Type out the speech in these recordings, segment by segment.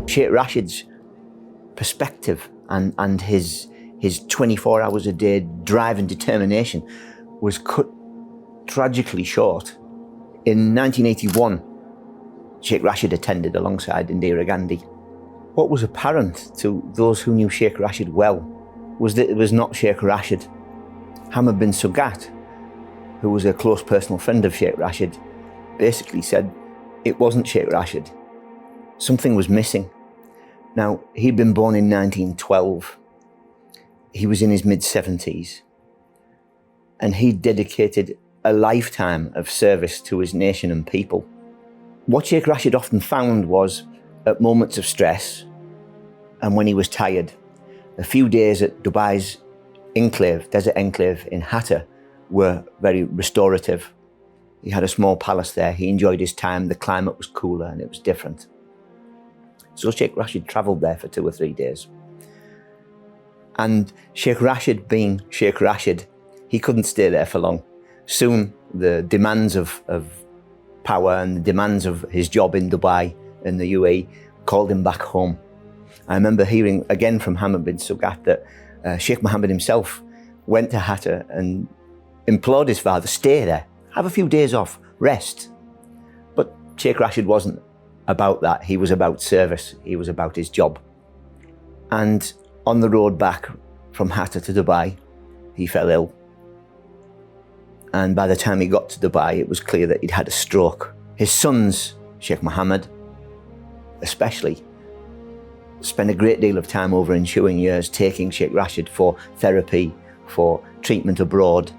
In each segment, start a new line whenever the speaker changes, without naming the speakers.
Sheikh Rashid's perspective and his 24 hours a day drive and determination was cut tragically short. In 1981, Sheikh Rashid attended alongside Indira Gandhi. What was apparent to those who knew Sheikh Rashid well was that it was not Sheikh Rashid. Hamad bin Sugat, who was a close personal friend of Sheikh Rashid, basically said it wasn't Sheikh Rashid. Something was missing. Now, he'd been born in 1912. He was in his mid-70s, and he dedicated a lifetime of service to his nation and people. What Sheikh Rashid often found was, at moments of stress and when he was tired, a few days at Dubai's desert enclave in Hatta were very restorative. He had a small palace there. He enjoyed his time. The climate was cooler and it was different. So Sheikh Rashid travelled there for 2 or 3 days. And Sheikh Rashid being Sheikh Rashid, he couldn't stay there for long. Soon the demands of power and the demands of his job in Dubai and the UAE called him back home. I remember hearing again from Hamad bin Sugat that Sheikh Mohammed himself went to Hatta and implored his father, stay there, have a few days off, rest. But Sheikh Rashid wasn't about that. He was about service. He was about his job. And on the road back from Hatta to Dubai, he fell ill. And by the time he got to Dubai, it was clear that he'd had a stroke. His sons, Sheikh Mohammed especially, spent a great deal of time over ensuing years taking Sheikh Rashid for therapy, for treatment abroad.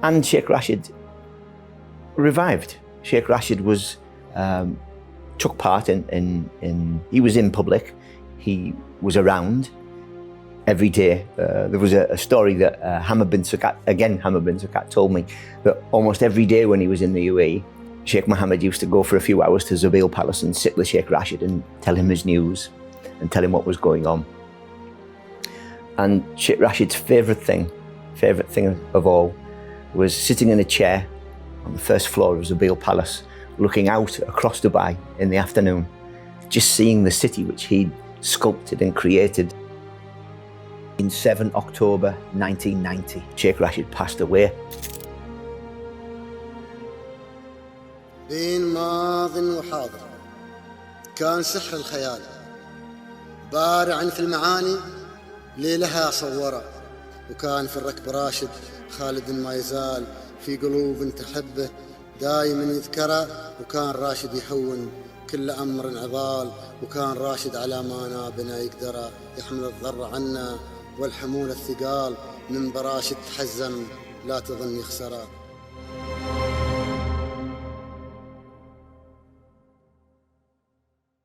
And Sheikh Rashid revived. Sheikh Rashid was took part he was in public, he was around every day. There was a story that Hamad bin Sugat told me that almost every day when he was in the UAE, Sheikh Mohammed used to go for a few hours to Zubayl Palace and sit with Sheikh Rashid and tell him his news and tell him what was going on. And Sheikh Rashid's favourite thing of all, was sitting in a chair on the first floor of Zubayl Palace, looking out across Dubai in the afternoon, just seeing the city which he'd sculpted and created. In 7 October 1990, Sheikh Rashid passed away.
بين ماض وحاضر كان سحر الخيال بارعا في المعاني ليلها صوره، وكان في الركب راشد خالد ما يزال في قلوب تحبه دايما يذكره، وكان راشد يهون كل أمر عضال، وكان راشد على ما نابنا يقدره يحمل الضر عنا والحمول الثقال، من براشد تحزم لا تظن يخسره.